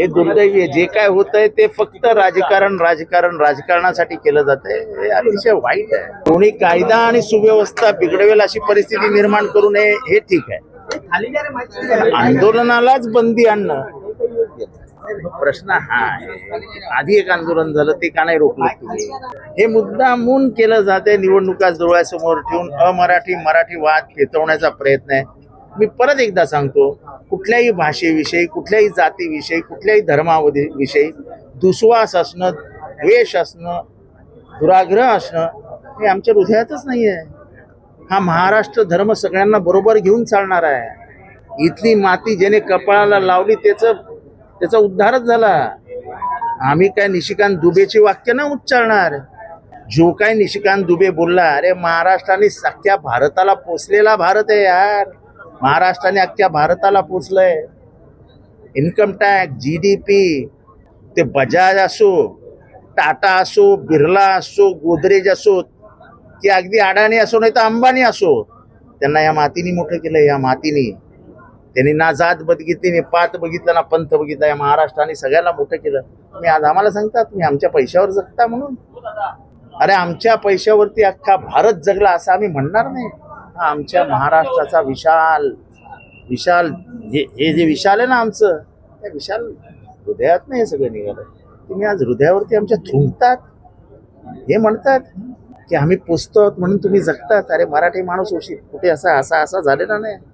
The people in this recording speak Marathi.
हे दुर्दैवी आहे. जे काय होतंय ते फक्त राजकारणासाठी केलं जातंय. हे अतिशय वाईट आहे. कोणी कायदा आणि सुव्यवस्था बिघडवेल अशी परिस्थिती निर्माण करू नये हे ठीक आहे. आंदोलनालाच बंदी आणणं प्रश्न हा आहे. आधी एक आंदोलन झालं ते का नाही रोखलं तुम्ही? हे मुद्दामून केलं जाते. निवडणुका डोळ्यासमोर ठेवून मराठी वाद पेटवण्याचा प्रयत्न आहे. मी परत एकदा सांगतो, कुठल्याही भाषेविषयी, कुठल्याही जातीविषयी, कुठल्याही धर्माविषयी दुस्वास असणं, द्वेष असणं, दुराग्रह असणं हे आमच्या हृदयातच नाही आहे. हा महाराष्ट्र धर्म सगळ्यांना बरोबर घेऊन चालणार आहे. इथली माती ज्याने कपाळाला लावली त्याचा उद्धारच झाला. आम्ही काय निशिकांत दुबेची वाक्य ना उच्चारणार. जो काय निशिकांत दुबे बोलला, अरे महाराष्ट्राने अख्ख्या भारताला पोचलेला भारत आहे यार. महाराष्ट्राने अख्ख्या भारताला पोचलंय. इन्कम टॅक्स, GDP, ते बजाज असो, टाटा असो, बिर्ला असो, गोदरेज असो, की अगदी अडाणी असो नाही तर अंबानी असो, त्यांना या मातीने मोठं केलं. या मातीने त्यांनी ना जात बघितली, ना पात बघितलं, ना पंथ बघितला. या महाराष्ट्राने सगळ्याला मोठं केलं. तुम्ही आज आम्हाला सांगता तुम्ही आमच्या पैशावर जगता म्हणून? अरे आमच्या पैशावरती अख्खा भारत जगला असं आम्ही म्हणणार नाही. आमच्या महाराष्ट्राचा विशाल हे जे विशाल आहे ना आमचं, त्या विशाल हृदयात नाही हे सगळं निघालं. तुम्ही आज हृदयावरती आमच्या थुंकतात. हे म्हणतात की आम्ही पोचतो म्हणून तुम्ही जगतात. अरे मराठी माणूस कुठे असा झालेला नाही.